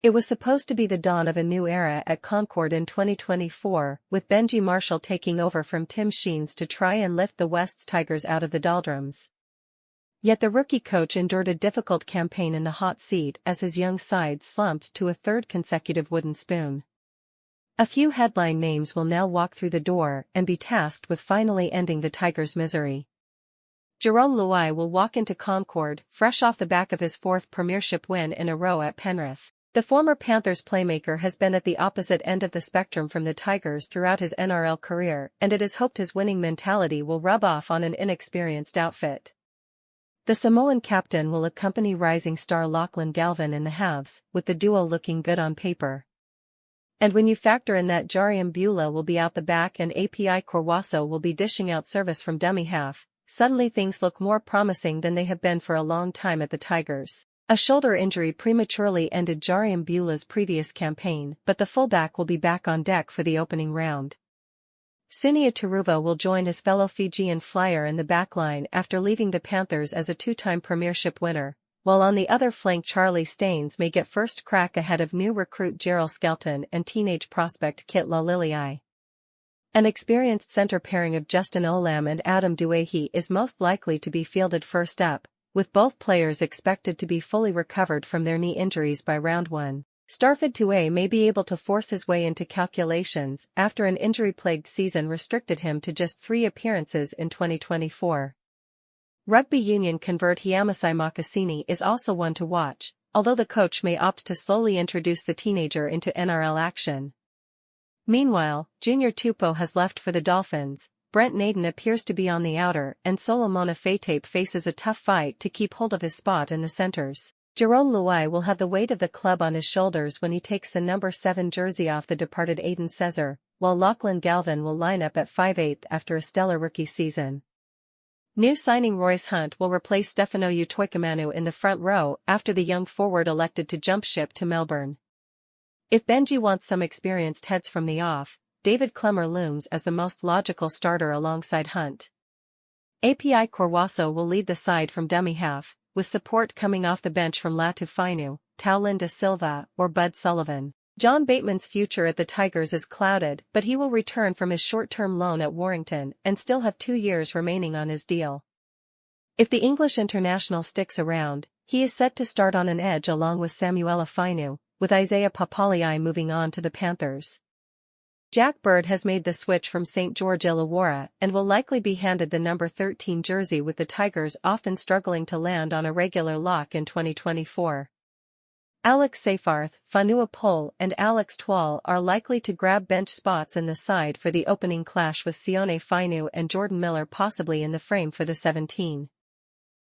It was supposed to be the dawn of a new era at Concord in 2024, with Benji Marshall taking over from Tim Sheens to try and lift the West's Tigers out of the doldrums. Yet the rookie coach endured a difficult campaign in the hot seat as his young side slumped to a third consecutive wooden spoon. A few headline names will now walk through the door and be tasked with finally ending the Tigers' misery. Jerome Luai will walk into Concord, fresh off the back of his fourth premiership win in a row at Penrith. The former Panthers playmaker has been at the opposite end of the spectrum from the Tigers throughout his NRL career, and it is hoped his winning mentality will rub off on an inexperienced outfit. The Samoan captain will accompany rising star Lachlan Galvin in the halves, with the duo looking good on paper. And when you factor in that Jariam Beulah will be out the back and API Corwaso will be dishing out service from dummy half, suddenly things look more promising than they have been for a long time at the Tigers. A shoulder injury prematurely ended Jariam Beulah's previous campaign, but the fullback will be back on deck for the opening round. Sunia Turuva will join his fellow Fijian flyer in the backline after leaving the Panthers as a two-time premiership winner, while on the other flank Charlie Staines may get first crack ahead of new recruit Gerald Skelton and teenage prospect Kit Lalilii. An experienced center pairing of Justin Olam and Adam Duahi is most likely to be fielded first up, with both players expected to be fully recovered from their knee injuries by round 1. Starford Tuay may be able to force his way into calculations after an injury-plagued season restricted him to just 3 appearances in 2024. Rugby union convert Hiamasai Makasini is also one to watch, although the coach may opt to slowly introduce the teenager into NRL action. Meanwhile, Junior Tupou has left for the Dolphins. Brent Naden appears to be on the outer, and Solomona Faitape faces a tough fight to keep hold of his spot in the centers. Jerome Luai will have the weight of the club on his shoulders when he takes the number 7 jersey off the departed Aiden Cesar, while Lachlan Galvin will line up at 5/8 after a stellar rookie season. New signing Royce Hunt will replace Stefano Utoikamanu in the front row after the young forward elected to jump ship to Melbourne. If Benji wants some experienced heads from the off, David Clemmer looms as the most logical starter alongside Hunt. API Corwaso will lead the side from dummy half, with support coming off the bench from Latu Fainu, Taulin da Silva, or Bud Sullivan. John Bateman's future at the Tigers is clouded, but he will return from his short-term loan at Warrington and still have 2 years remaining on his deal. If the English international sticks around, he is set to start on an edge along with Samuela Fainu, with Isaiah Papali'i moving on to the Panthers. Jack Bird has made the switch from St. George Illawarra and will likely be handed the number 13 jersey, with the Tigers often struggling to land on a regular lock in 2024. Alex Seyfarth, Fanua Pole and Alex Twal are likely to grab bench spots in the side for the opening clash, with Sione Fainu and Jordan Miller possibly in the frame for the 17.